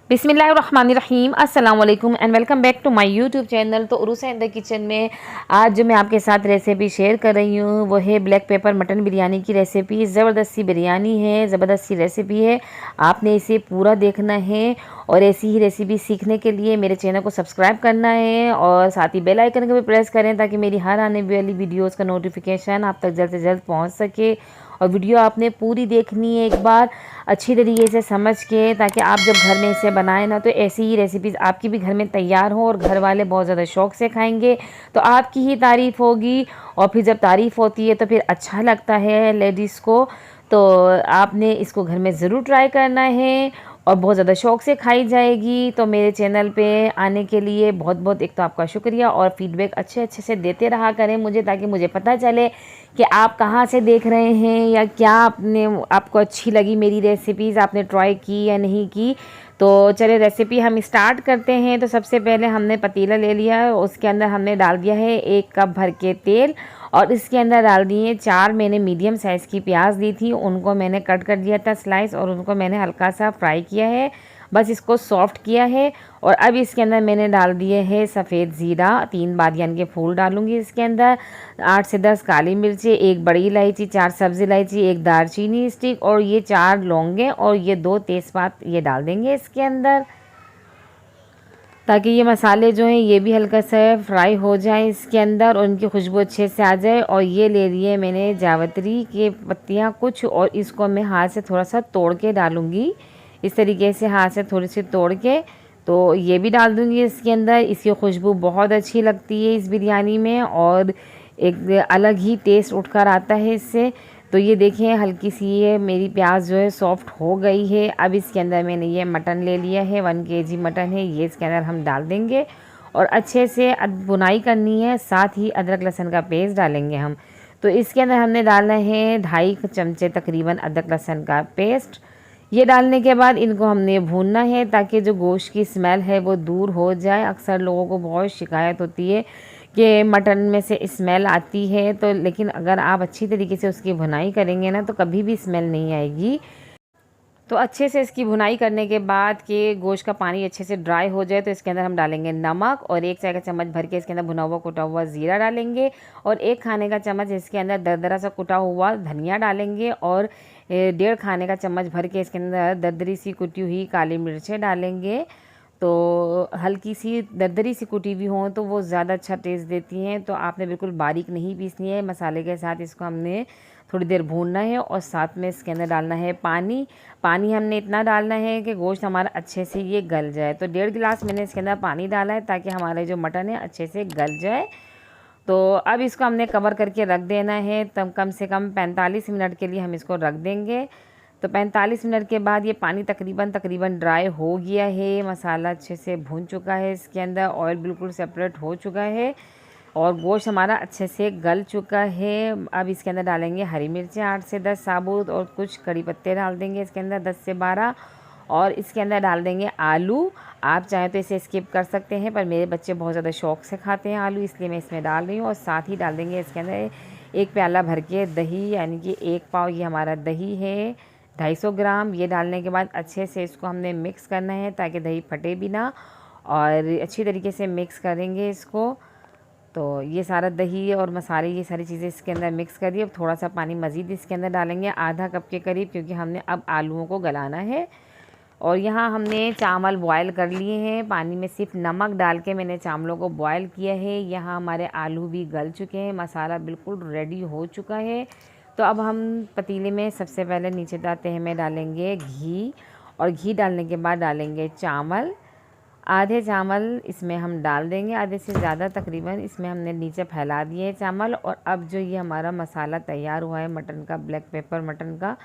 बिस्मिल्लाहिर्रहमानिर्रहीम अस्सलाम वालेकुम and welcome back to my YouTube channel. तो उरुसा इन द किचन में आज जो मैं आपके साथ रेसिपी शेयर कर रही हूँ वो है ब्लैक पेपर मटन बिरयानी की रेसिपी। ज़बरदस्ती बिरयानी है, ज़बरदस्ती रेसिपी है, आपने इसे पूरा देखना है। और ऐसी ही रेसिपी सीखने के लिए मेरे चैनल को सब्सक्राइब करना है और साथ ही बेल आइकन को भी प्रेस करें ताकि मेरी हर आने वाली वीडियोज़ का नोटिफिकेशन आप तक जल्द से जल्द पहुँच सके। और वीडियो आपने पूरी देखनी है एक बार अच्छी तरीके से समझ के, ताकि आप जब घर में इसे बनाएं ना तो ऐसी ही रेसिपीज़ आपकी भी घर में तैयार हो और घर वाले बहुत ज़्यादा शौक से खाएंगे तो आपकी ही तारीफ़ होगी। और फिर जब तारीफ़ होती है तो फिर अच्छा लगता है लेडीज़ को। तो आपने इसको घर में ज़रूर ट्राई करना है और बहुत ज़्यादा शौक से खाई जाएगी। तो मेरे चैनल पे आने के लिए बहुत बहुत एक तो आपका शुक्रिया और फीडबैक अच्छे अच्छे से देते रहा करें मुझे, ताकि मुझे पता चले कि आप कहाँ से देख रहे हैं या क्या आपको अच्छी लगी मेरी रेसिपीज़, आपने ट्राई की या नहीं की। तो चलिए रेसिपी हम स्टार्ट करते हैं। तो सबसे पहले हमने पतीला ले लिया, उसके अंदर हमने डाल दिया है 1 कप भर के तेल और इसके अंदर डाल दिए 4 मैंने मीडियम साइज़ की प्याज दी थी, उनको मैंने कट कर दिया था स्लाइस और उनको मैंने हल्का सा फ्राई किया है, बस इसको सॉफ्ट किया है। और अब इसके अंदर मैंने डाल दिए है सफ़ेद ज़ीरा, 3 बादियान के फूल डालूंगी इसके अंदर, 8 से 10 काली मिर्ची, 1 बड़ी इलायची, 4 सब्ज़ इलायची, 1 दालचीनी स्टिक और ये 4 लौंगे और ये 2 तेज़पात ये डाल देंगे इसके अंदर, ताकि ये मसाले जो हैं ये भी हल्का सा फ्राई हो जाए इसके अंदर और इनकी खुशबू अच्छे से आ जाए। और ये ले लिए मैंने जावित्री के पत्तियाँ कुछ और इसको मैं हाथ से थोड़ा सा तोड़ के डालूँगी, इस तरीके से हाथ से थोड़ी सी तोड़ के तो ये भी डाल दूँगी इसके अंदर। इसकी खुशबू बहुत अच्छी लगती है इस बिरयानी में और एक अलग ही टेस्ट उठकर आता है इससे। तो ये देखें हल्की सी ये मेरी प्याज जो है सॉफ्ट हो गई है। अब इसके अंदर मैंने ये मटन ले लिया है, 1 केजी मटन है, ये इसके अंदर हम डाल देंगे और अच्छे से भुनाई करनी है। साथ ही अदरक लहसुन का पेस्ट डालेंगे हम। तो इसके अंदर हमने डालना है 2.5 चमचे तकरीबन अदरक लहसुन का पेस्ट। ये डालने के बाद इनको हमने भूनना है ताकि जो गोश्त की स्मेल है वो दूर हो जाए। अक्सर लोगों को बहुत शिकायत होती है कि मटन में से स्मेल आती है, तो लेकिन अगर आप अच्छी तरीके से उसकी भुनाई करेंगे ना तो कभी भी स्मेल नहीं आएगी। तो अच्छे से इसकी भुनाई करने के बाद कि गोश्त का पानी अच्छे से ड्राई हो जाए तो इसके अंदर हम डालेंगे नमक और 1 चाय का चम्मच भर के इसके अंदर भुना हुआ कुटा हुआ ज़ीरा डालेंगे और 1 खाने का चम्मच इसके अंदर दरदरा सा कुटा हुआ धनिया डालेंगे और 1.5 खाने का चम्मच भर के इसके अंदर दरदरी सी कुटी हुई काली मिर्चें डालेंगे। तो हल्की सी दरदरी सी कुटी हुई हों तो वो ज़्यादा अच्छा टेस्ट देती हैं। तो आपने बिल्कुल बारीक नहीं पीसनी है, मसाले के साथ इसको हमने थोड़ी देर भूनना है और साथ में इसके अंदर डालना है पानी। पानी हमने इतना डालना है कि गोश्त हमारा अच्छे से ये गल जाए। तो 1.5 गिलास मैंने इसके अंदर पानी डाला है ताकि हमारे जो मटन है अच्छे से गल जाए। तो अब इसको हमने कवर करके रख देना है, तब कम से कम 45 मिनट के लिए हम इसको रख देंगे। तो 45 मिनट के बाद ये पानी तकरीबन ड्राई हो गया है, मसाला अच्छे से भून चुका है, इसके अंदर ऑयल बिल्कुल सेपरेट हो चुका है और गोश्त हमारा अच्छे से गल चुका है। अब इसके अंदर डालेंगे हरी मिर्चें 8 से 10 साबुत और कुछ कड़ी पत्ते डाल देंगे इसके अंदर 10 से 12 और इसके अंदर डाल देंगे आलू। आप चाहें तो इसे स्किप कर सकते हैं पर मेरे बच्चे बहुत ज़्यादा शौक से खाते हैं आलू, इसलिए मैं इसमें डाल रही हूँ। और साथ ही डाल देंगे इसके अंदर 1 प्याला भर के दही, यानी कि 1 पाव ये हमारा दही है, 250 ग्राम। ये डालने के बाद अच्छे से इसको हमने मिक्स करना है ताकि दही फटे भी ना, और अच्छी तरीके से मिक्स करेंगे इसको। तो ये सारा दही और मसाले ये सारी चीज़ें इसके अंदर मिक्स करिए। अब थोड़ा सा पानी मज़ीद इसके अंदर डालेंगे, आधा कप के करीब, क्योंकि हमने अब आलूओं को गलाना है। और यहाँ हमने चावल बॉयल कर लिए हैं, पानी में सिर्फ नमक डाल के मैंने चावलों को बॉयल किया है। यहाँ हमारे आलू भी गल चुके हैं, मसाला बिल्कुल रेडी हो चुका है। तो अब हम पतीले में सबसे पहले नीचे डालते हैं, में डालेंगे घी और घी डालने के बाद डालेंगे चावल। आधे चावल इसमें हम डाल देंगे, आधे से ज़्यादा तकरीबन इसमें हमने नीचे फैला दिए हैं चावल। और अब जो ये हमारा मसाला तैयार हुआ है मटन का, ब्लैक पेपर मटन का,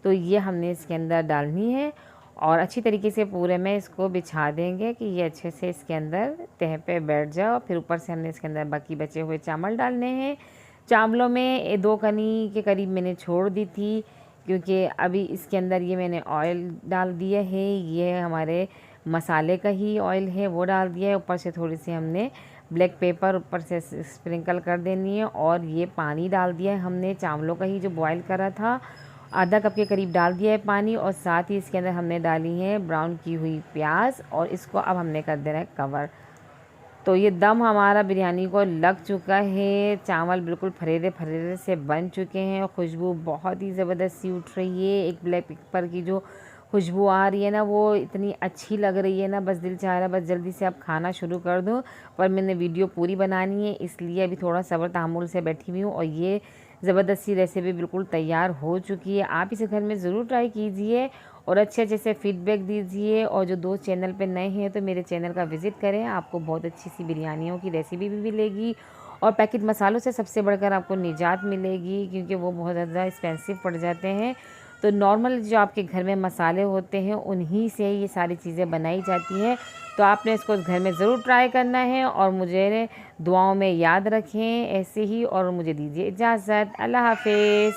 तो ये हमने इसके अंदर डालनी है और अच्छी तरीके से पूरे में इसको बिछा देंगे कि ये अच्छे से इसके अंदर तह पे बैठ जाए। फिर ऊपर से हमने इसके अंदर बाकी बचे हुए चावल डालने हैं। चावलों में 2 कनी के करीब मैंने छोड़ दी थी, क्योंकि अभी इसके अंदर ये मैंने ऑयल डाल दिया है, ये हमारे मसाले का ही ऑयल है वो डाल दिया है। ऊपर से थोड़ी सी हमने ब्लैक पेपर ऊपर से स्प्रिंकल कर देनी है और ये पानी डाल दिया है हमने चावलों का ही जो बॉयल करा था। आधा कप के करीब डाल दिया है पानी और साथ ही इसके अंदर हमने डाली है ब्राउन की हुई प्याज और इसको अब हमने कर देना है कवर। तो ये दम हमारा बिरयानी को लग चुका है, चावल बिल्कुल फरेरे फरेरे से बन चुके हैं, खुशबू बहुत ही ज़बरदस्त सी उठ रही है। एक ब्लैक पेपर की जो खुशबू आ रही है ना वो इतनी अच्छी लग रही है ना, बस दिल चाह रहा है बस जल्दी से अब खाना शुरू कर दूं। पर मैंने वीडियो पूरी बनानी है इसलिए अभी थोड़ा सब्र तहम्मुल से बैठी हुई हूँ। और ये ज़बरदस्त सी रेसिपी बिल्कुल तैयार हो चुकी है। आप इसे घर में ज़रूर ट्राई कीजिए और अच्छे अच्छे से फीडबैक दीजिए। और जो दोस्त चैनल पे नए हैं तो मेरे चैनल का विज़िट करें, आपको बहुत अच्छी सी बिरयानियों की रेसिपी भी मिलेगी और पैकेट मसालों से सबसे बढ़कर आपको निजात मिलेगी, क्योंकि वो बहुत ज़्यादा एक्सपेंसिव पड़ जाते हैं। तो नॉर्मल जो आपके घर में मसाले होते हैं उन्हीं से ये सारी चीज़ें बनाई जाती हैं। तो आपने इसको घर में ज़रूर ट्राई करना है और मुझे दुआओं में याद रखें ऐसे ही। और मुझे दीजिए इजाज़त। अल्लाह हाफ़िज़।